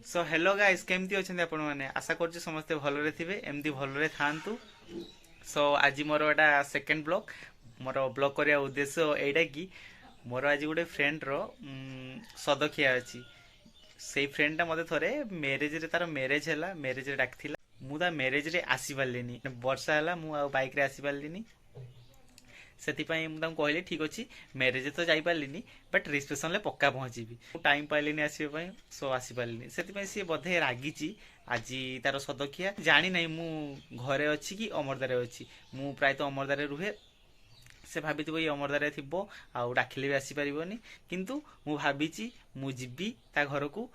So hello guys केमती अच्छे आपण मैंने आशा कर समस्ते भलरे थे एमती भलरे थांतु। सो आज मोर एटा सेकेंड ब्लॉग मोर ब्लॉग करने उद्देश्य एटा कि मोर आज गोटे फ्रेंड रो सदखिया अच्छी से फ्रेंडटा मते थोड़े मैरेज रे तार मैरेज है मैरेज रे डाक मु ता मैरेज रे आसी पारलिनी वर्षा है मु बाइक रे आसी पारलिनी से कहली ठीक अच्छे मैरेज तो जापारे बट रिसेप्शन पक्का पहुँची टाइम पाइलिनी आसवाई सो आसपारे से सी बोधे रागी आज तार सदखिया जानी ना मु घरे अच्छी कि अमरदारे अच्छी मु प्रायत अमरदारे रुहे से भाभी ये अमरदारे थी डाकिले भी आसपारे किंतु मु भावी मु जीवी ता घर को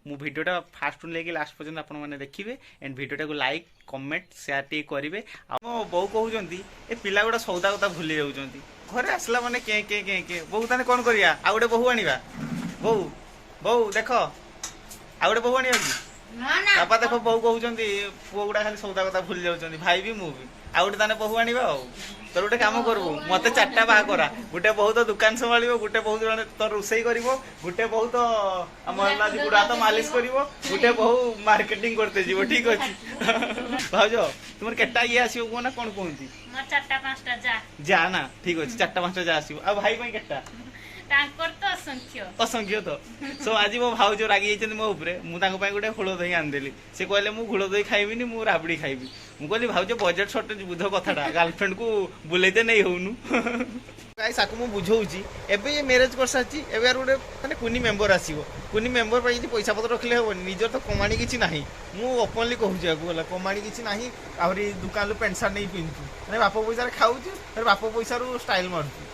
मु भिडियोटा फास्ट लेके लास्ट पर्यंत आपण मैंने देखिए एंड भिडियोटा को लाइक कमेंट शेयर टे करेंगे। मो बो कहते ए पिला गोटा सौदा कथा भूली जाऊँगी घरे आसला मैंने के के के के बो ताने कौन करिया आ गोटे बहु आनिबा बो बो देख आ गोटे बहु आनिबा कि बापा देख बो कहते पुआ गुड़ा खाली सौदा कथा भूली जाऊँगी भाई भी मु भी आ गोटे ताने बहु आनिबा तोर गोटे कम करबू मत चार्टा बाहा करा गोटे बहुत दुकान संभाल गोटे बहुत जन तोर रोसई कर गोटे बहुत गुड़ा तो मालिश कर गोटे बहु मार्केटिंग करते जीव ठीक अच्छे भाज तुम केटा ये आसो ना कौन कहती जा ना ठीक अच्छे चार्टा पांचटा जा आस भाई केटा असंख्य तो सो आज मो भाज रागी मो उपरे मुझे गोटे घोल दही आनीदेली से कहले मु घोल दही खाइबिनी मु राबड़ी खाइबी मुझे भाज बजेट सर्टेज बुझ कथाटा गर्लफ्रेंड को बुलेते नहीं होनु गाइस आकु मु बुझौची एबे ये मैरिज कर साची एबे यार गोटे माने कुनी मेंबर आसीबो कुनी मेंबर पई पैसा पत्र रखले होबनी निजर तो कमाणी किछि नाही मु ओपनली कहूची आकु बोला कमाणी किछि नाही आउरी दुकान लो पेंट शर्ट नहीं पिनतु माने बाप पैसा रे खाउची फिर बाप पैसा रो स्टाइल मारतु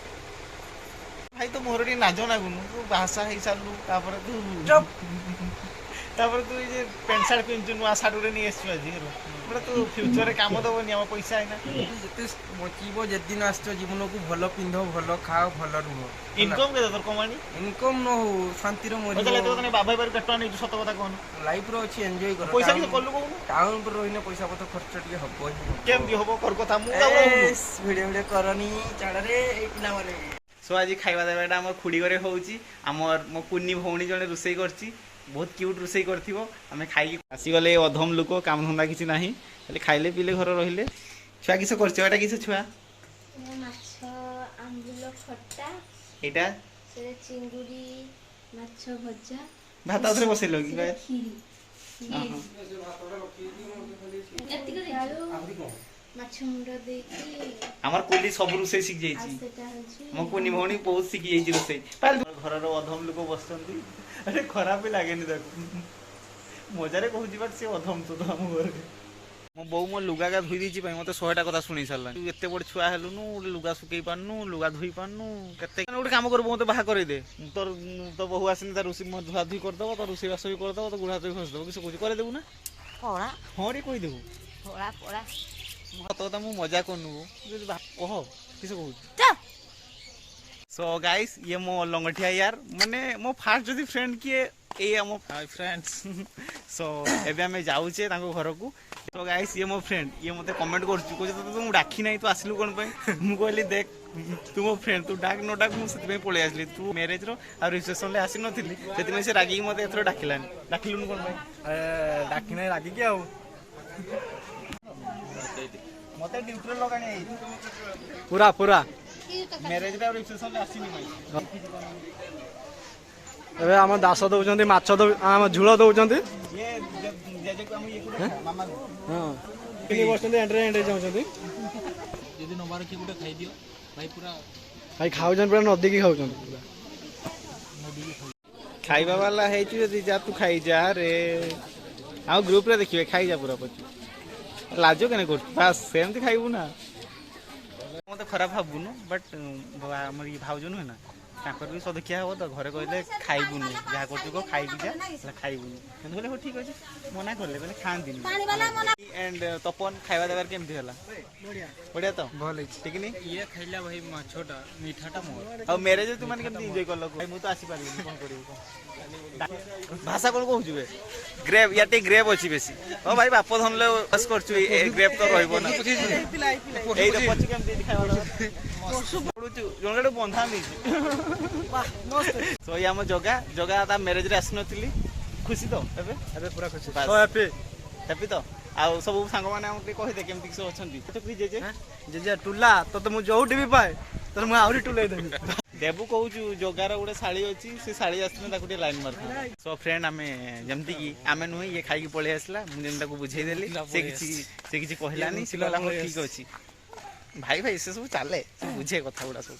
भाई तो मोर नाज नागुनु तू भाषा हो सारू तू ये पेंट सार्ट पिंधु नुआ सार्ट गोटे नहीं आसु आज मतलब तू फ्यूचर काम दबनी आम पैसा है बचीब जेदिन आस जीवन को भल पिंध भल खाओ भल रुह इनकम के तोर कमाणी इनकम न हो शांति रो मोरी तो बाबा बार कटवा नहीं सत कथा कहन लाइफ रो अछि एन्जॉय कर पैसा कि कल्लू कहू टाउन पर रहिने पैसा पत्र खर्च टिके हबो केम दी हबो कर कथा मु वीडियो वीडियो करनी चाड़ रे ए पिला माने सो आज खाଇବା देवाटा आम खुड़ी घरे होउची आमर मो कुन्नी भौणी जने रोसई करची बहुत क्यूट रोसई करथिबो आमे खाई आसीगले अधम लोक काम धंदा किछि नाही खाली खाइले पीले घर रहिले छुआ किस करछ एटा किस छुआ माछ आंबुल खट्टा एटा से चिंगुड़ी माछ भजा भात आथरे बसेलो कि गाय माछ मुंड देकी हमर कुली सब रोसई सीख जाईची मो कुनी भौणी बहुत सीख जाईची रोसई पाल घर रो अधम लोक बसचंती अरे खराब भी लागेनी देखो मजारे कहू बट से अधम तो हम घर मो बो मो लुगा का धोई दीची मते 100टा कथा सुनी सारला तू एते बड़ छुआ हेलुनु लुगा सुकई पारनु लुगा धोई पारनु केते गोटे काम करबो मते बाहा करे दे तोर तो बहु आसिन त रुसी म धुआ धुई कर दबो तो रुसी बास भी कर दबो तो गुड़ा धोई खस दबो किस कुछ करे देबू ना पोड़ा हां रे कहि देबू पोड़ा पोड़ा तो त मु मजा करनु যদি कह किस कहू सो गाइस ये मो लंगठिया यार माने मो फास्ट जदी फ्रेंड किए ए हम हाय फ्रेंड्स सो एबे हमें जाउचे ताको घर को तो गाइस ये मो फ्रेंड ये मते कमेंट करछु को तो तू डाकी नाही तू आसिलु कोन पई मु कहली देख तू मो फ्रेंड तू डाक न डाक मु सति पळे आसली तू मैरिज रो आ रिसेप्शन ले आसी नथिली सेति में से रागी मते एथरो डाकिलानी डाकिलुन कोन पई डाकी नै रागी के आउ मते ड्यूटी लगानी पूरा पूरा मैरिज रे रिसेप्शन ले आसीनी भाई एबे हम दास दउचंती माछ हम झुळ दउचंती ये जे हम ये कुडे मामा हां के बसचंती एंट्री एंट्री जाउचंती यदि नबार की गुटे खाई दियो भाई पूरा भाई खाउचन पूरा नदी की खाउचन पूरा खाइबा वाला है यदि जा तू खाई जा रे आ ग्रुप रे देखिबे खाई जा पूरा पची लाजो केने कर बस सेमती खाइबू ना मते खराब भाबुनु बट हमर ये भाउजनु है ना ताकर भी सदखिया हो तो घरे कहले खाइबुनु जा करछु को खाइबी जा खाइबुनु केन कहले हो ठीक अछि मना करले कहले खान दिन एंड तपन खाइबा देबार केमथि हला बढ़िया बढ़िया तो भल ठीक नी ये खाइला भाई माछोटा मीठाटा मोर आ मैरिज तू माने केमथि एन्जॉय करलो भाई मु तो आसी पारिबे कोन करिबो भाषा कोन कहू जुबे ग्रेव याते ग्रेव अछि बेसी ओ भाई बाप धनले बस करछु ए ग्रेव तो रहइबो ना एई तो पछि केमथि खाइबा पडुछु जोंगडे बंधा नी वाह मस्त सो या म जगा जगा ता मैरिज रे आसनथिली ଖୁସି ତ ଏବେ ଏବେ ପୁରା ଖୁସି ବାସ୍। ହ୍ୟାପି ହେପି ତ ଆଉ ସବୁ ସାଙ୍ଗମାନେ ଆମକୁ ଟିକେ କହିଦେ କେମିତି ସବୁ ଅଛନ୍ତି ଜେଜେ ଜେଜେ ଟୁଲା ତତେ ମୁଁ ଯୋଉଠି ବି ପାଏ ତତେ ମୁଁ ଆହୁରି ଟୁଲେଇ ଦେବି ଦେବୁ କହୁଛୁ ଯୋଗାର ଗୋଟେ ଶାଳୀ ଅଛି ସେ ଶାଳୀ ଆସିଥିଲେ ତାକୁ ଟିକେ ଲାଇନ୍ ମାରିଥାଉ ସୋ ଫ୍ରେଣ୍ଡ ଆମେ ଯେମିତି କି ଆମେ ନୁହେଁ ଇଏ ଖାଇକି ପଳେଇ ଆସିଲା ମୁଁ ଯେମିତି ତାକୁ ବୁଝେଇଦେଲି ସେ କିଛି କହିଲାନି ସେ କହିଲା ହଉ ଠିକ ଅଛି ଭାଇ ସେ ସବୁ ଚାଲେ ସେ ବୁଝେ କଥା ଗୁଡା ସବୁ